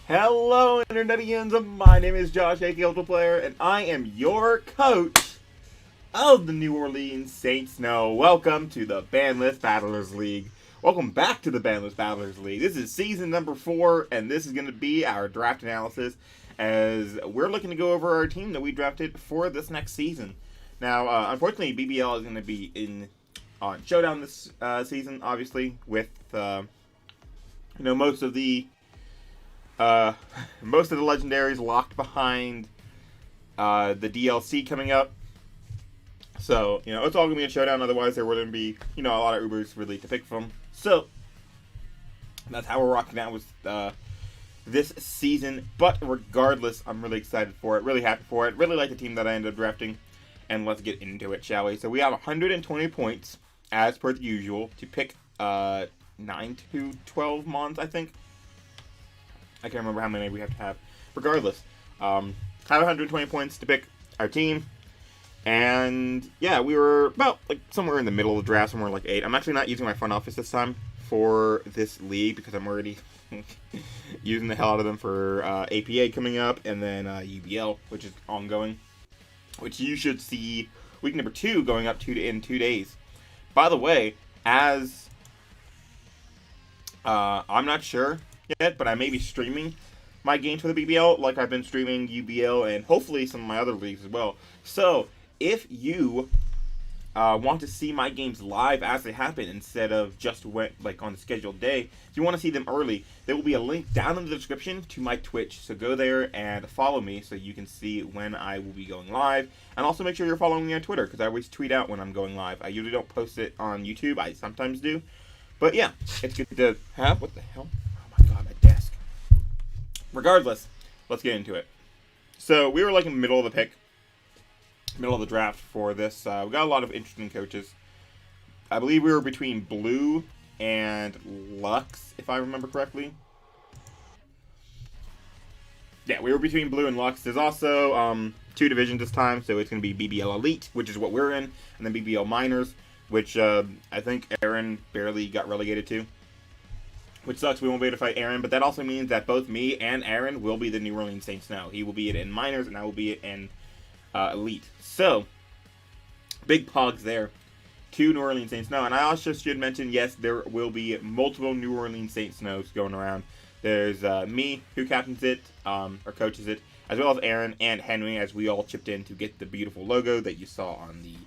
Hello, Internetians! My name is Josh, aka Ultra Player, and I am your coach of the New Orleans Saints. Now, welcome to the Bandless Battlers League. Welcome back to the Bandless Battlers League. This is season number 4, and this is going to be our draft analysis as we're looking to go over our team that we drafted for this next season. Now, unfortunately, BBL is going to be on Showdown this season, obviously, with most of the legendaries locked behind the DLC coming up. So, it's all going to be a showdown. Otherwise, there wouldn't be, a lot of Ubers really to pick from. So, that's how we're rocking out with this season. But regardless, I'm really excited for it. Really happy for it. Really like the team that I ended up drafting. And let's get into it, shall we? So, we have 120 points, as per the usual, to pick 9 to 12 mons, I think. I can't remember how many we have to have. Regardless, have 120 points to pick our team. And yeah, we were about somewhere in the middle of the draft, somewhere like 8. I'm actually not using my front office this time for this league because I'm already using the hell out of them for APA coming up and then UBL, which is ongoing, which you should see week number 2 going up in 2 days. By the way, as I'm not sure yet, but I may be streaming my games for the BBL like I've been streaming UBL and hopefully some of my other leagues as well. So if you want to see my games live as they happen instead of just on the scheduled day, if you want to see them early, there will be a link down in the description to my Twitch. So go there and follow me so you can see when I will be going live. And also make sure you're following me on Twitter because I always tweet out when I'm going live. I usually don't post it on YouTube. I sometimes do. But yeah, it's good to have. What the hell? God, my desk. Regardless, let's get into it. So we were in the middle of the draft for this. We got a lot of interesting coaches. I believe we were between Blue and Lux, if I remember correctly. Yeah, we were between Blue and Lux. There's also 2 divisions this time, so it's going to be BBL Elite, which is what we're in, and then BBL Minors, which I think Aaron barely got relegated to. Which sucks, we won't be able to fight Aaron, but that also means that both me and Aaron will be the New Orleans Saints now. He will be it in Minors, and I will be it in Elite. So, big pogs there. 2 New Orleans Saints now. And I also should mention, yes, there will be multiple New Orleans Saints snows going around. There's me, who captains it, or coaches it, as well as Aaron and Henry, as we all chipped in to get the beautiful logo that you saw on the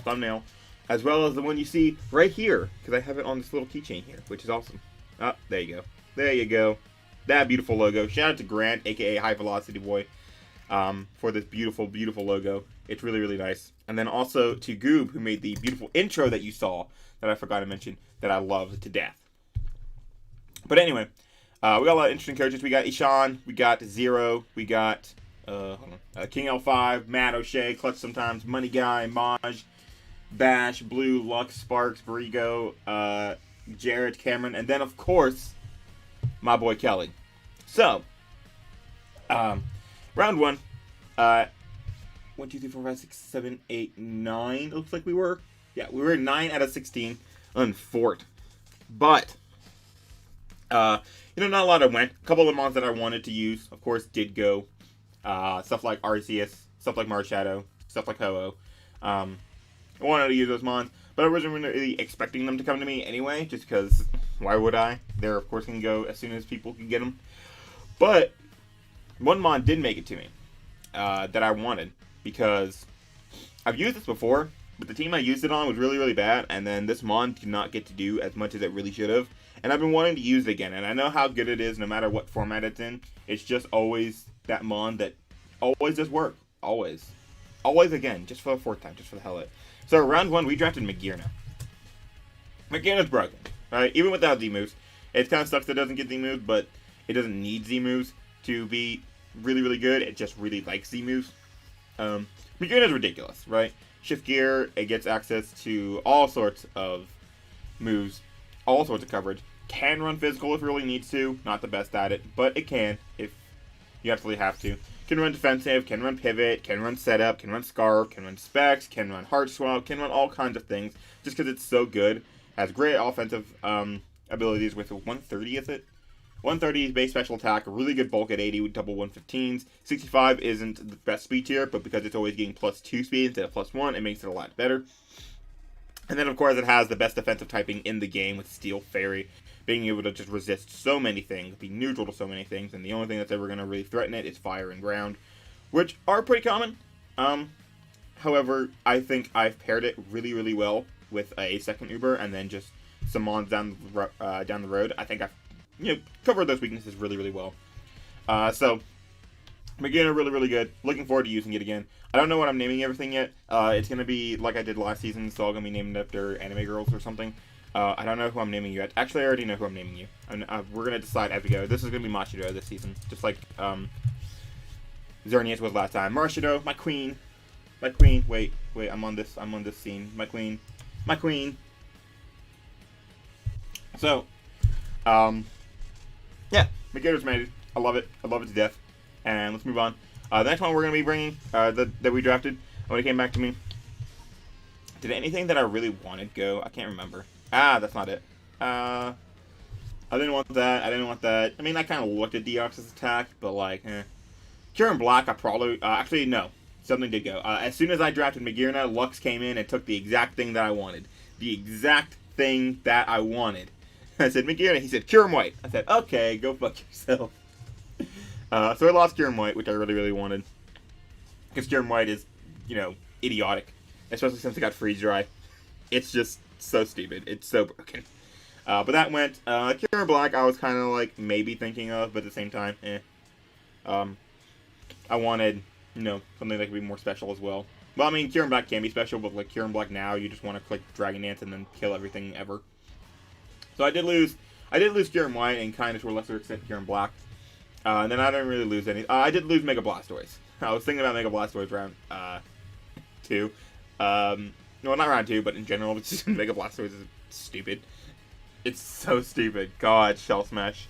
thumbnail. As well as the one you see right here, because I have it on this little keychain here, which is awesome. Oh, there you go. There you go. That beautiful logo. Shout out to Grant, a.k.a. High Velocity Boy, for this beautiful, beautiful logo. It's really, really nice. And then also to Goob, who made the beautiful intro that you saw, that I forgot to mention, that I loved to death. But anyway, we got a lot of interesting coaches. We got Ishan, we got Zero, we got King L5, Matt O'Shea, Clutch Sometimes, Money Guy, Maj, Bash, Blue, Lux, Sparks, Barigo, Jared, Cameron, and then, of course, my boy Kelly. So, round 1, 1, 2, 3, 4, 5, 6, 7, 8, 9, looks like we were. Yeah, we were 9 out of 16 on Fort. But, not a lot of went. A couple of mons that I wanted to use, of course, did go. Stuff like Arceus, stuff like Marshadow, stuff like Ho-Oh. I wanted to use those mons, but I wasn't really expecting them to come to me anyway, just because, why would I? They're, of course, going to go as soon as people can get them. But, one mon did make it to me, that I wanted, because I've used this before, but the team I used it on was really, really bad, and then this mon did not get to do as much as it really should have, and I've been wanting to use it again, and I know how good it is no matter what format it's in. It's just always that mon that always does work. Always. Always again, just for the 4th time, just for the hell of it. So, round 1, we drafted Magirna. Magirna's broken, right? Even without Z-moves. It kind of sucks that it doesn't get Z-moves, but it doesn't need Z-moves to be really, really good. It just really likes Z-moves. Magirna's ridiculous, right? Shift gear, it gets access to all sorts of moves, all sorts of coverage. Can run physical if it really needs to. Not the best at it, but it can if you absolutely have to. Can run defensive, can run pivot, can run setup, can run scarf, can run specs, can run heart swap, can run all kinds of things just because it's so good. Has great offensive abilities with 130, is it? 130 is base special attack, a really good bulk at 80 with double 115s. 65 isn't the best speed tier, but because it's always getting +2 speed instead of +1, it makes it a lot better. And then, of course, it has the best defensive typing in the game with Steel Fairy, being able to just resist so many things, be neutral to so many things, and the only thing that's ever going to really threaten it is fire and ground, which are pretty common. However, I think I've paired it really, really well with a second Uber, and then just some mons down the road. I think I've covered those weaknesses really, really well. So, Magearna, really, really good. Looking forward to using it again. I don't know what I'm naming everything yet. It's going to be like I did last season, so I'm going to be named after anime girls or something. I don't know who I'm naming you yet. Actually, I already know who I'm naming you. We're going to decide as we go. This is going to be Machido this season, just like Xerneas was last time. Machido, my queen. My queen. Wait, I'm on this scene. My queen. My queen. So, yeah, Magearna's made. I love it. I love it to death. And let's move on. The next one we're going to be bringing, that we drafted when it came back to me. Did anything that I really wanted go? I can't remember. That's not it. I didn't want that. I didn't want that. I mean, I kind of looked at Deoxys attack, but like, Cure in Black, I probably, actually, no. Something did go. As soon as I drafted Magearna, Lux came in and took the exact thing that I wanted. The exact thing that I wanted. I said, Magearna. He said, Cure White. I said, okay, go fuck yourself. So I lost Cure White, which I really, really wanted. Because Cure White is, idiotic. Especially since it got freeze dry. It's just so stupid. It's so broken. But that went. Cure in Black, I was kind of like maybe thinking of, but at the same time, I wanted, something that could be more special as well. Well, I mean, Cure in Black can be special, but like Cure in Black now, you just want to click Dragon Dance and then kill everything ever. So I did lose Cure in White and kind of to a lesser extent Cure in Black. And then I didn't really lose any. I did lose Mega Blastoise. I was thinking about Mega Blastoise round 2. No, not round 2, but in general, it's just Mega Blastoise is stupid. It's so stupid. God, Shell Smash.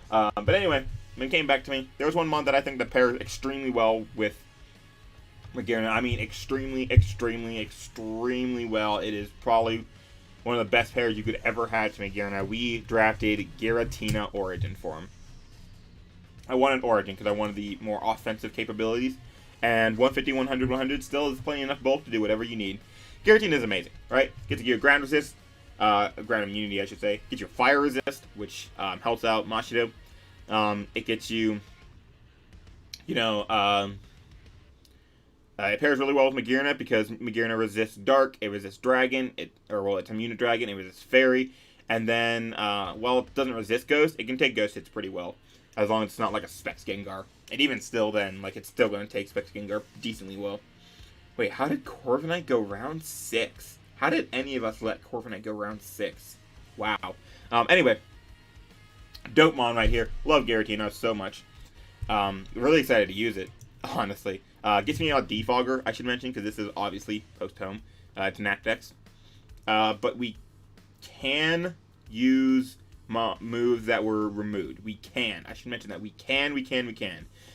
But anyway, when it came back to me, there was one mod that I think that pairs extremely well with Magearna. I mean, extremely, extremely, extremely well. It is probably one of the best pairs you could ever have to Magearna. We drafted Giratina Origin for him. I wanted Origin because I wanted the more offensive capabilities. And 150, 100, 100 still is plenty enough bulk to do whatever you need. Giratina is amazing, right? Gets you ground resist, ground immunity, I should say. Gets you fire resist, which helps out Machido. It gets you, it pairs really well with Magearna because Magearna resists Dark, it resists Dragon, it's immune to Dragon, it resists Fairy, and then, while it doesn't resist Ghost, it can take Ghost hits pretty well. As long as it's not like a Specs Gengar. And even still then, like, it's still going to take Specs Gengar decently well. Wait, how did Corviknight go round 6? How did any of us let Corviknight go round 6? Wow. Anyway. Dope mon right here. Love Giratina so much. Really excited to use it, honestly. Gets me out Defogger, I should mention, because this is obviously post-home. It's an Actex. But we can use moves that were removed. We can. I should mention that. We can.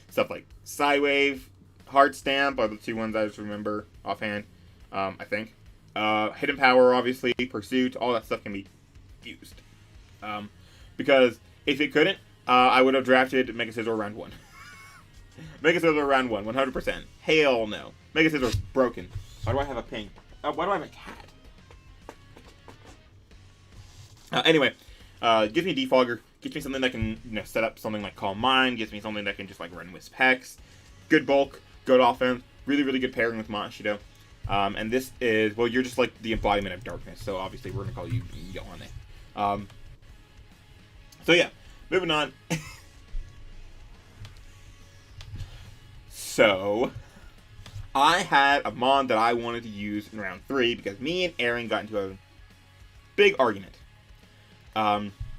Stuff like Psywave, Heart Stamp are the two ones I just remember offhand, I think. Hidden Power, obviously, Pursuit, all that stuff can be used. Because if it couldn't, I would have drafted Mega Scizor round 1. Mega Scizor round 1, 100%. Hell no. Mega Scizor's broken. Why do I have a ping? Why do I have a cat? Anyway. Gives me Defogger, gives me something that can, set up something like Calm Mind, gives me something that can just, like, run Wisp Hex. Good bulk, good offense, really, really good pairing with Machido. And this is, well, you're just, like, the embodiment of darkness, so obviously we're going to call you Yone. So, yeah, moving on. So, I had a mod that I wanted to use in round 3 because me and Aaron got into a big argument.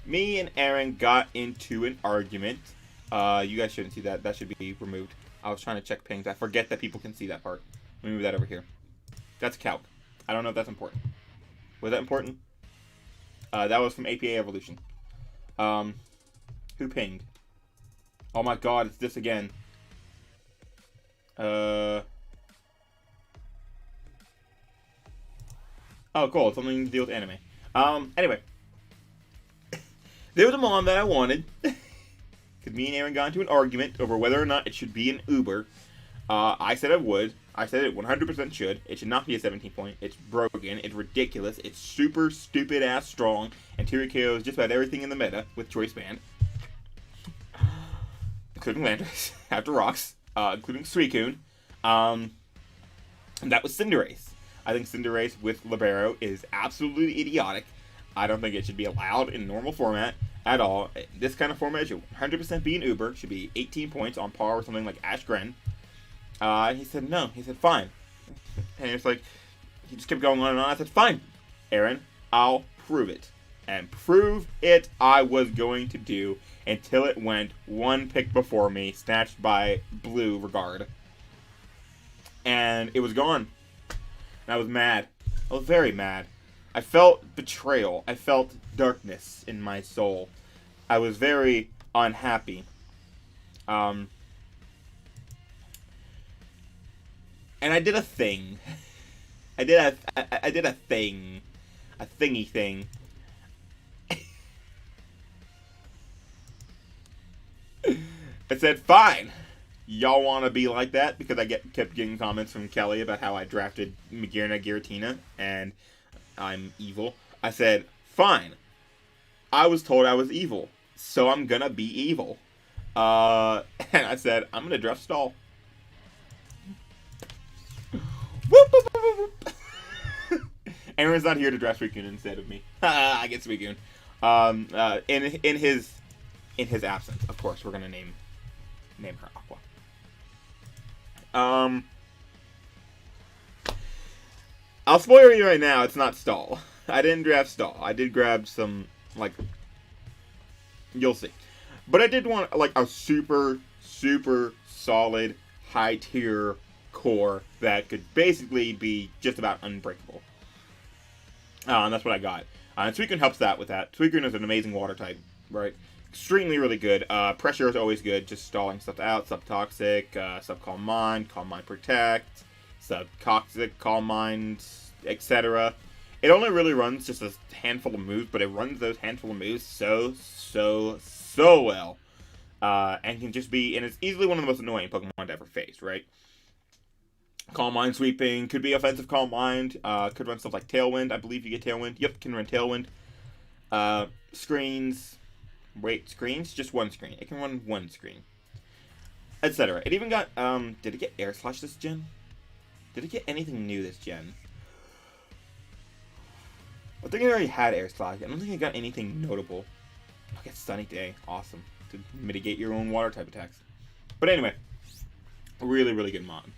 Me and Aaron got into an argument. You guys shouldn't see that. That should be removed. I was trying to check pings. I forget that people can see that part. Let me move that over here. That's Calc. I don't know if that's important. Was that important? That was from APA Evolution. Who pinged? Oh my god, it's this again. Oh, cool. It's something to deal with anime. Anyway. There was a Mon that I wanted. Because me and Aaron got into an argument over whether or not it should be an Uber. I said I would. I said it 100% should. It should not be a 17 point. It's broken. It's ridiculous. It's super stupid ass strong. And 2 KOs just about everything in the meta with Choice Band. Including Landorus after rocks. Including Suicune. And that was Cinderace. I think Cinderace with Libero is absolutely idiotic. I don't think it should be allowed in normal format at all. This kind of format should 100% be an Uber. Should be 18 points on par with something like Ash Gren. And he said no. He said fine. And it's like, he just kept going on and on. I said fine, Aaron, I'll prove it. And prove it I was going to do until it went one pick before me, snatched by Blue Regard. And it was gone. And I was mad. I was very mad. I felt betrayal. I felt darkness in my soul. I was very unhappy. And I did a thing. I did a thing. A thingy thing. I said, fine. Y'all want to be like that? Because I kept getting comments from Kelly about how I drafted Magearna Giratina and I'm evil. I said, fine. I was told I was evil, so I'm gonna be evil. And I said, I'm gonna draft Stall. Whoop, whoop, whoop, whoop. Aaron's not here to draft Suicune instead of me. I get Suicune. In his absence, of course, we're gonna name her Aqua. I'll spoil you right now, it's not Stall. I didn't draft Stall. I did grab some, like, you'll see. But I did want, like, a super, super solid, high-tier core that could basically be just about unbreakable. And that's what I got. And Suicune helps that with that. Suicune is an amazing water type, right? Extremely really good. Pressure is always good, just stalling stuff out. Sub-Toxic, Sub-Calm Mind, Calm Mind Protect, Sub-Toxic, Calm Mind, etc. It only really runs just a handful of moves, but it runs those handful of moves so well. And can just be, and it's easily one of the most annoying Pokemon to ever face, right? Calm Mind Sweeping, could be offensive Calm Mind, could run stuff like Tailwind, I believe you get Tailwind. Yep, can run Tailwind. Screens, wait, screens? Just one screen. It can run one screen. Etc. It even got, did it get Air Slash this gen? Did it get anything new this gen? I think it already had Air Slash. I don't think it got anything notable. I get Sunny Day. Awesome. To mitigate your own water type attacks. But anyway, really, really good Mon.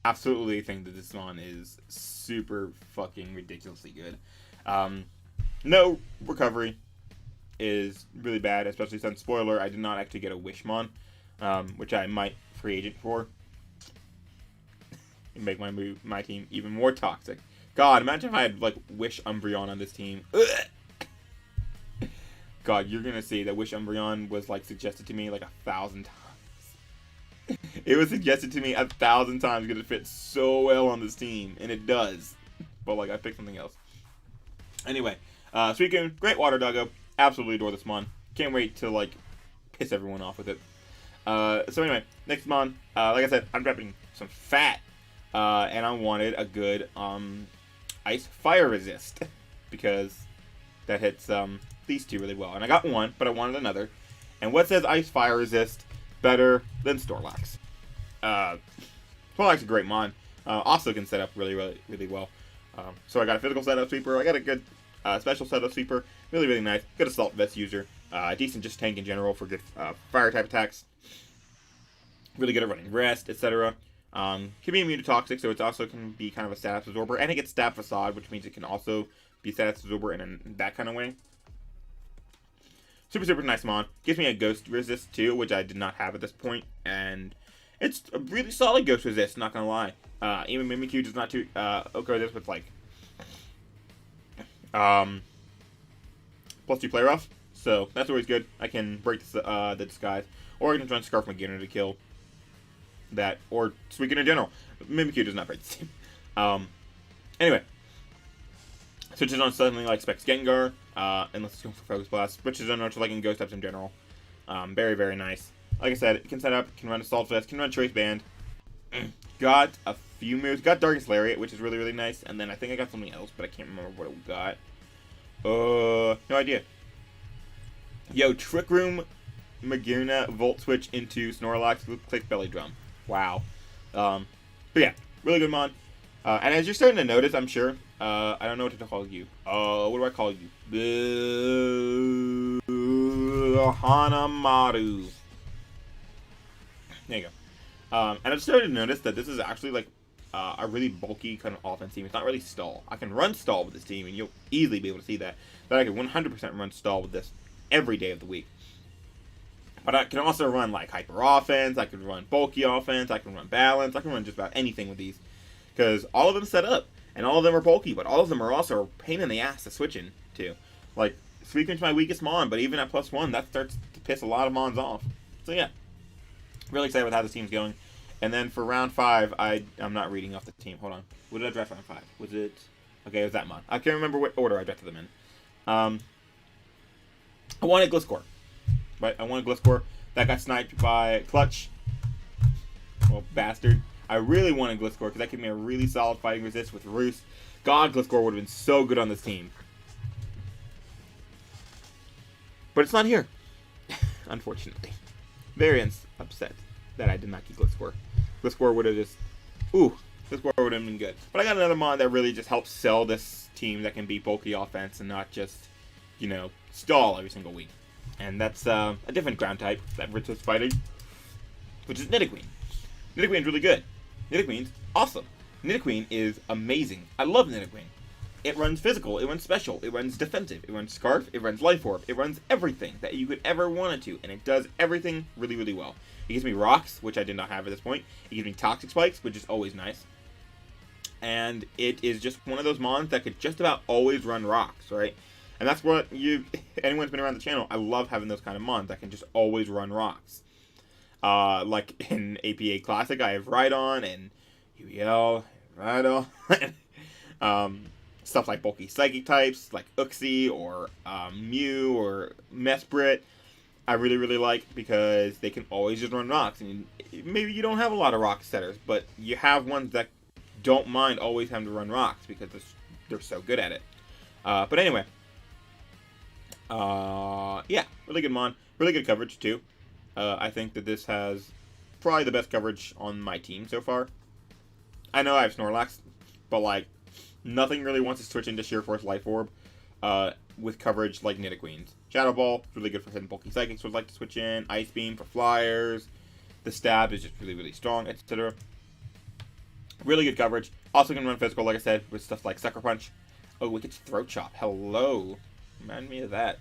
Absolutely think that this Mon is super fucking ridiculously good. No recovery is really bad, especially since, spoiler, I did not actually get a Wishmon, which I might free agent for. And make my team even more toxic. God, imagine if I had, like, Wish Umbreon on this team. Ugh! God, you're gonna see that Wish Umbreon was, like, suggested to me, like, 1,000 times. It was suggested to me 1,000 times because it fits so well on this team. And it does. But, like, I picked something else. Anyway, Suicune, great water doggo. Absolutely adore this Mon. Can't wait to, like, piss everyone off with it. So anyway, next Mon. Like I said, I'm prepping some fat. And I wanted a good, Ice Fire Resist. Because that hits, these two really well. And I got one, but I wanted another. And what says Ice Fire Resist better than Snorlax? Snorlax is a great Mon. Also can set up really, really, really well. So I got a physical setup sweeper. I got a good special setup sweeper. Really, really nice. Good Assault Vest user. Decent just tank in general for good fire type attacks. Really good at running rest, etc. Can be immune to Toxic, so it also can be kind of a status absorber. And it gets Stab Facade, which means it can also be status absorber in that kind of way. Super, super nice Mon. Gives me a Ghost Resist too, which I did not have at this point. And it's a really solid Ghost Resist, not gonna lie. Even Mimikyu does not too okay this with like +2 play rough. So that's always good. I can break the disguise. Or I can try and Scarf Magearna to kill that, or Suicune in general. Mimikyu does not break the team. Anyway, switches on suddenly like Specs Gengar. unless it's going for Focus Blast, which is unnatural, like in Ghost Types in general. Very, very nice. Like I said, it can set up, can run Assault Vest, can run Choice Band. Got a few moves. Got Darkest Lariat, which is really, really nice. And then I think I got something else, but I can't remember what it got. No idea. Yo, Trick Room, Magirna, Volt Switch into Snorlax with Click Belly Drum. Wow. But yeah, really good mon. And as you're starting to notice, I'm sure, I don't know what to call you. What do I call you? Hanamaru. There you go. And I've started to notice that this is actually like a really bulky kind of offense team. It's not really stall. I can run stall with this team, and you'll easily be able to see that. That I can 100% run stall with this every day of the week. But I can also run like hyper offense. I can run bulky offense. I can run balance. I can run just about anything with these, because all of them set up, and all of them are bulky, but all of them are also a pain in the ass to switch into. Like, Suicune's my weakest mon, but even at +1, that starts to piss a lot of mons off. So yeah, really excited with how this team's going. And then for round 5, I'm not reading off the team. Hold on. What did I draft round 5? Was it... Okay, it was that mon. I can't remember what order I drafted them in. I wanted Gliscor. Right? I wanted Gliscor. That got sniped by Clutch. Well, bastard. I really wanted Gliscor because that gave me a really solid fighting resist with Roost. God, Gliscor would have been so good on this team. But it's not here. Unfortunately. Very upset that I did not keep Gliscor. Gliscor would have just... Ooh, Gliscor would have been good. But I got another mod that really just helps sell this team that can be bulky offense and not just, you know, stall every single week. And that's a different ground type that Ritzo's fighting, which is Nidoqueen. Nidoqueen's really good. Nidoqueen's awesome. Nidoqueen is amazing. I love Nidoqueen. It runs physical, it runs special, it runs defensive, it runs Scarf, it runs Life Orb, it runs everything that you could ever want it to, and it does everything really, really well. It gives me Rocks, which I did not have at this point. It gives me Toxic Spikes, which is always nice. And it is just one of those mons that could just about always run Rocks, right? And that's what anyone's been around the channel, I love having those kind of mons that can just always run Rocks. Like in APA Classic, I have Rhydon and UEL, Rhydon. Stuff like bulky psychic types, like Uxie or Mew or Mesprit, I really, really like because they can always just run Rocks. And maybe you don't have a lot of Rock setters, but you have ones that don't mind always having to run Rocks because they're so good at it. But anyway, yeah, really good mon, really good coverage too. I think that this has probably the best coverage on my team so far. I know I have Snorlax, but like, nothing really wants to switch into Sheer Force Life Orb with coverage like Nidoqueen's. Shadow Ball, really good for hitting bulky psychics, would like to switch in. Ice Beam for flyers. The Stab is just really, really strong, etc. Really good coverage. Also can run physical, like I said, with stuff like Sucker Punch. Oh, we get Throat Chop. Hello. Remind me of that.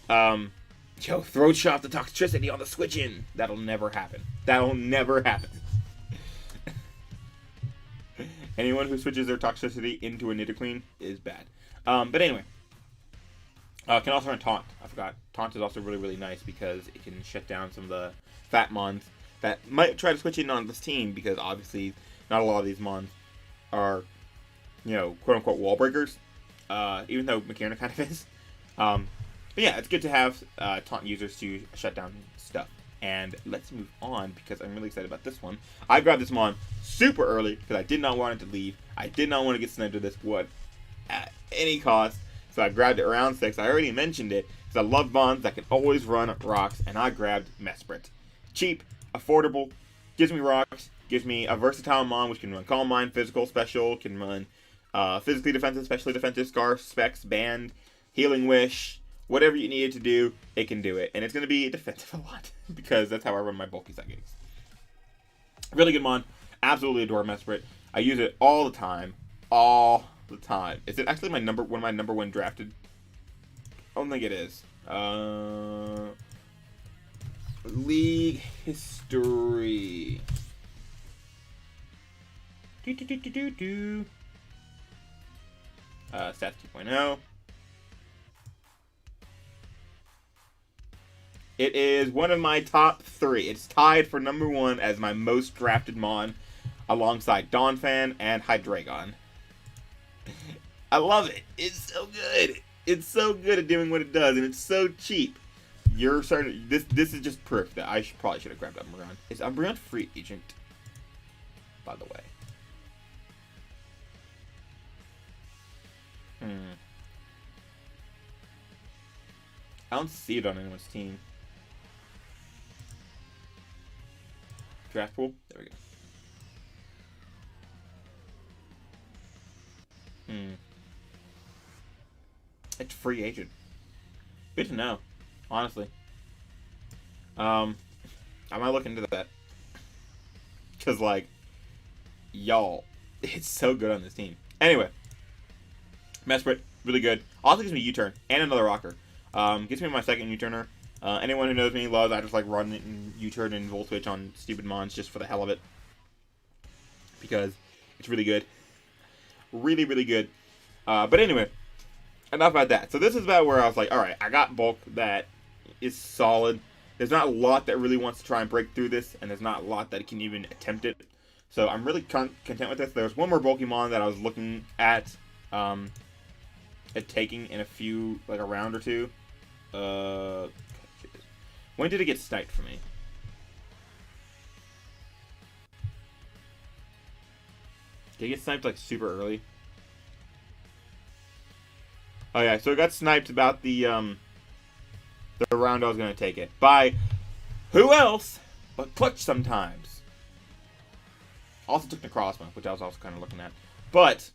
Yo, Throat Chop the toxicity on the switch in. That'll never happen. That'll never happen. Anyone who switches their toxicity into a Nidoqueen is bad. But anyway. Can also run Taunt. I forgot. Taunt is also really, really nice because it can shut down some of the fat mons that might try to switch in on this team, because obviously not a lot of these mons are, you know, quote-unquote wall breakers. Even though Magirna kind of is. But yeah, it's good to have Taunt users to shut down stuff. And let's move on, because I'm really excited about this one. I grabbed this mon super early because I did not want it to leave. I did not want to get sniped with this wood at any cost. So I grabbed it around 6. I already mentioned it because I love mons that can always run Rocks, and I grabbed Mesprit. Cheap, affordable, gives me Rocks, gives me a versatile mon which can run Calm Mind, physical, special, can run physically defensive, specially defensive, Scarf, Specs, Band, Healing Wish. Whatever you need it to do, it can do it. And it's going to be defensive a lot, because that's how I run my bulky psychics. Really good mon. Absolutely adore Mesprit. I use it all the time. All the time. Is it actually one of my number 1 drafted? I don't think it is. League history. Stats 2.0. It is one of my top 3. It's tied for number 1 as my most drafted mon, alongside Donphan and Hydreigon. I love it. It's so good. It's so good at doing what it does, and it's so cheap. You're starting. This is just proof that I probably should have grabbed Umbreon. Is Umbreon free agent? By the way. I don't see it on anyone's team. Draft pool. There we go. It's free agent. Good to know, honestly. I might look into that. Cause like, y'all, it's so good on this team. Anyway, Mesprit, really good. Also gives me U-turn and another rocker. Gets me my second U-turner. Anyone who knows me loves I just like run it and U-turn and Volt Switch on stupid mons just for the hell of it. Because it's really good. Really, really good. But anyway, enough about that. So this is about where I was like, alright, I got bulk that is solid. There's not a lot that really wants to try and break through this, and there's not a lot that can even attempt it. So I'm really content with this. There's one more bulky mon that I was looking at taking in a few, like a round or two. When did it get sniped for me? Did it get sniped like super early? Oh yeah, so it got sniped about the round I was gonna take it by who else but Clutch sometimes. Also took Necrozma, which I was also kind of looking at, but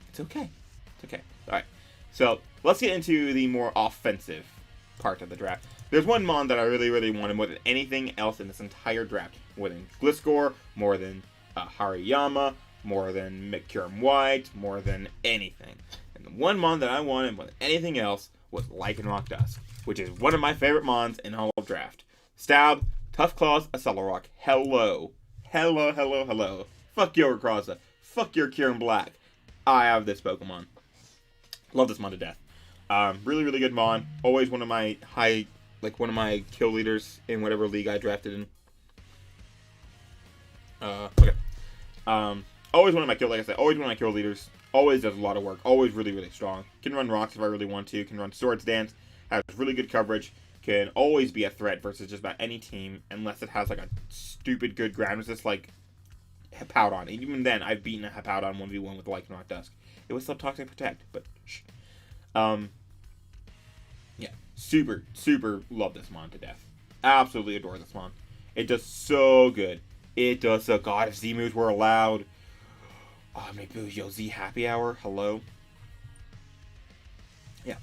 it's okay. It's okay. All right, so let's get into the more offensive part of the draft. There's one mon that I really, really wanted more than anything else in this entire draft, more than Gliscor, more than Hariyama, more than McCurm White, more than anything. And the one mon that I wanted more than anything else was Lycanroc Dusk, which is one of my favorite mons in all of draft. Stab, Tough Claws, Accelerock. Hello. Hello, hello, hello. Fuck your Rayquaza. Fuck your Kyurem Black. I have this Pokemon. Love this mon to death. Really, really good mon. Always one of my one of my kill leaders in whatever league I drafted in. Okay. Always one of my kill, like I said, always one of my kill leaders. Always does a lot of work. Always really, really strong. Can run rocks if I really want to. Can run Swords Dance. Has really good coverage. Can always be a threat versus just about any team, unless it has like a stupid good ground resist like Hippowdon. And even then, I've beaten a Hippowdon 1v1 with Lycanroc Dusk. It was Subtoxic Protect, but shh. Yeah, super, super love this mon to death. Absolutely adore this mon. It does so good. It does so. God, if Z moves were allowed. Oh, maybe yo Z Happy Hour. Hello. Yeah,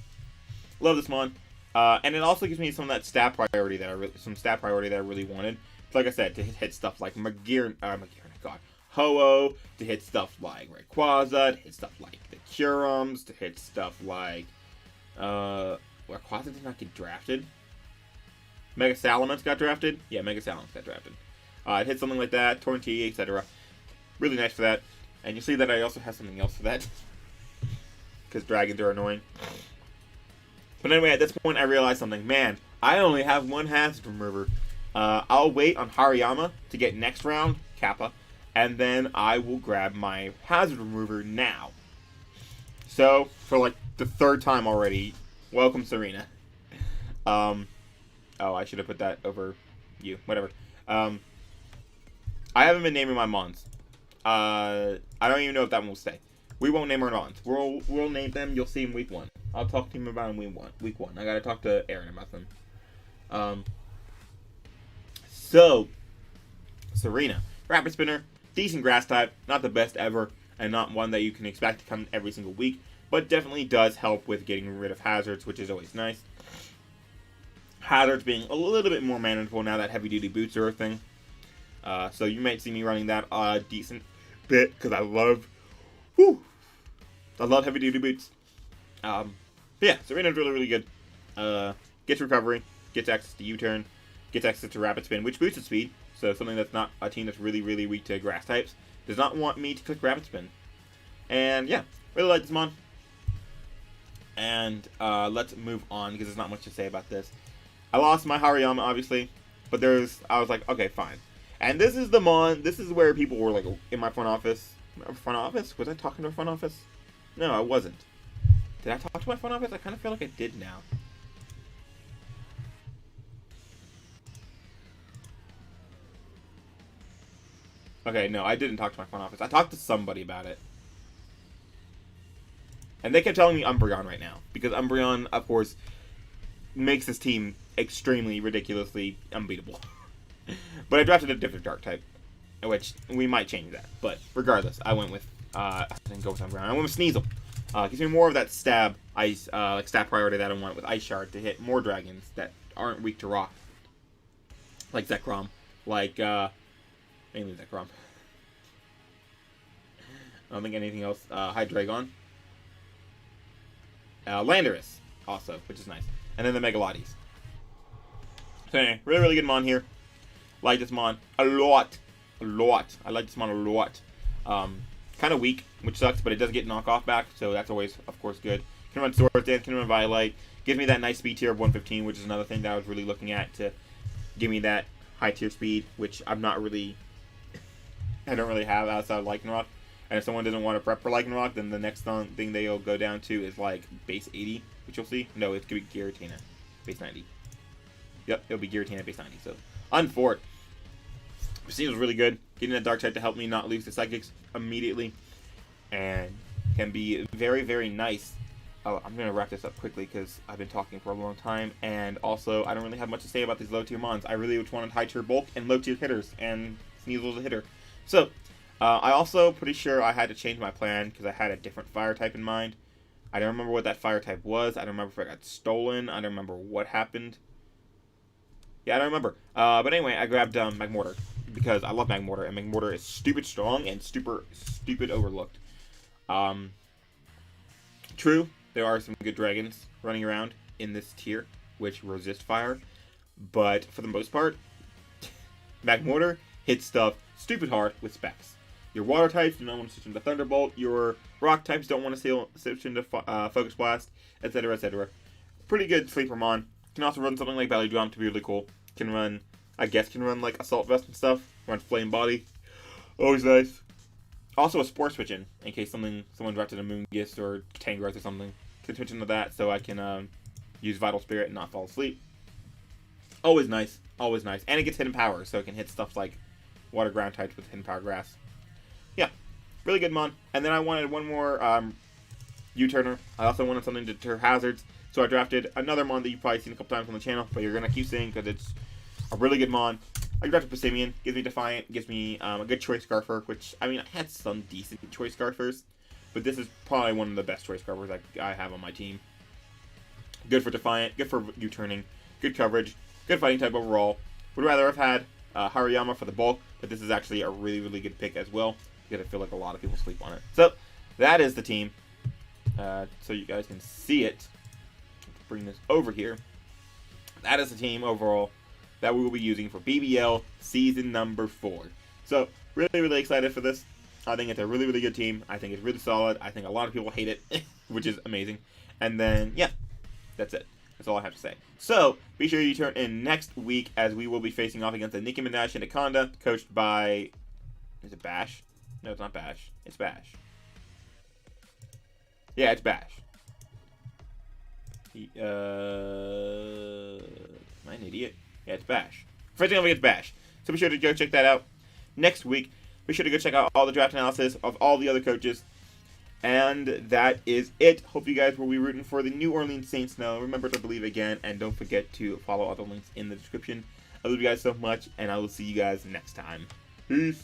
love this mon. And it also gives me some of that stat priority that I really wanted. So like I said, to hit stuff like Ho-Oh, to hit stuff like Rayquaza, to hit stuff like the Curums, to hit stuff like Rayquaza did not get drafted. Mega Salamence got drafted. Yeah, Mega Salamence got drafted. It hit something like that, Tornti, etc. Really nice for that. And you see that I also have something else for that. Because dragons are annoying. But anyway, at this point I realized something. Man, I only have one Hazard Remover. I'll wait on Hariyama to get next round, Kappa. And then I will grab my Hazard Remover now. So, for like the third time already, welcome Serena. Oh, I should have put that over you. Whatever. I haven't been naming my mons. I don't even know if that one will stay. We won't name our mons. We'll name them. You'll see in week 1. I'll talk to him about them week one. I gotta talk to Aaron about them. So, Serena. Rapid Spinner. Decent grass type. Not the best ever. And not one that you can expect to come every single week. But definitely does help with getting rid of hazards, which is always nice. Hazards being a little bit more manageable now that heavy duty boots are a thing. So you might see me running that a decent bit because I love heavy duty boots. But yeah, Serena's really, really good. Gets recovery, gets access to U-turn, gets access to rapid spin, which boosts its speed. So something that's not a team that's really, really weak to grass types does not want me to click rapid spin. And yeah, really like this mon. And let's move on because there's not much to say about this. I lost my Hariyama, obviously, but I was like, okay, fine. And this is the mon. This is where people were like in my front office. Was I talking to a front office? No, I wasn't. Did I talk to my front office? I kind of feel like I did now. Okay, no, I didn't talk to my front office. I talked to somebody about it. And they kept telling me Umbreon right now. Because Umbreon, of course, makes this team extremely, ridiculously unbeatable. But I drafted a different Dark type. Which, we might change that. But, regardless, I went with, I didn't go with Umbreon. I went with Sneasel. Gives me more of that stab, ice, like stab priority that I want with Ice Shard to hit more dragons that aren't weak to rock. Like Zekrom. Like, mainly Zekrom. I don't think anything else. Hydreigon. Landorus, also, which is nice. And then the Megalotes. So anyway, really, really good Mon here. Like this Mon a lot. A lot. I like this Mon a lot. Kind of weak, which sucks, but it does get knockoff back, so that's always, of course, good. Can run Swords Dance, can run Violet. Gives me that nice speed tier of 115, which is another thing that I was really looking at to give me that high tier speed, which I'm not really... I don't really have outside of Lycanroc. And if someone doesn't want to prep for Lycanroc, then the next thing they'll go down to is like base 80, which you'll see. No, it's going to be Giratina, base 90. Yep, it'll be Giratina, base 90. So, Unfort. Seems really good. Getting that Dark type to help me not lose the Psychics immediately. And can be very, very nice. Oh, I'm going to wrap this up quickly because I've been talking for a long time. And also, I don't really have much to say about these low tier Mons. I really just wanted high tier bulk and low tier hitters. And Sneasel's a hitter. So, I also pretty sure I had to change my plan because I had a different fire type in mind. I don't remember what that fire type was. I don't remember if it got stolen. I don't remember what happened. Yeah, I don't remember. But anyway, I grabbed Magmortar because I love Magmortar, and Magmortar is stupid strong and stupid overlooked. True, there are some good dragons running around in this tier which resist fire, but for the most part, Magmortar hits stuff stupid hard with specs. Your water types do not want to switch into Thunderbolt. Your rock types don't want to switch into Focus Blast, etc., etc. Pretty good sleeper Mon. Can also run something like Belly Drum to be really cool. Can run, I guess, like Assault Vest and stuff. Run Flame Body. Always nice. Also a Spore Switch in case someone drafted a Moongus or Tangrowth or something. Can switch into that so I can use Vital Spirit and not fall asleep. Always nice. Always nice. And it gets Hidden Power, so it can hit stuff like Water Ground types with Hidden Power Grass. Yeah, really good Mon. And then I wanted one more U-turner. I also wanted something to deter hazards. So I drafted another Mon that you've probably seen a couple times on the channel, but you're going to keep seeing because it's a really good Mon. I drafted Passimian. Gives me Defiant. Gives me a good Choice Scarfer, which, I mean, I had some decent Choice Scarfers, but this is probably one of the best Choice Scarfers I have on my team. Good for Defiant. Good for U-turning. Good coverage. Good fighting type overall. Would rather have had Hariyama for the bulk, but this is actually a really, really good pick as well. Because I feel like a lot of people sleep on it. So, that is the team. So you guys can see it. Let's bring this over here. That is the team overall that we will be using for BBL Season number 4. So, really, really excited for this. I think it's a really, really good team. I think it's really solid. I think a lot of people hate it, which is amazing. And then, yeah, that's it. That's all I have to say. So, be sure you turn in next week as we will be facing off against the Nicki Minaj and Anaconda, coached by... Is it Bash? No, it's not Bash. It's Bash. Yeah, it's Bash. Am I an idiot? Yeah, it's Bash. First thing, it's Bash. So be sure to go check that out. Next week, be sure to go check out all the draft analysis of all the other coaches. And that is it. Hope you guys will be rooting for the New Orleans Saints now. Remember to believe again, and don't forget to follow all the links in the description. I love you guys so much, and I will see you guys next time. Peace.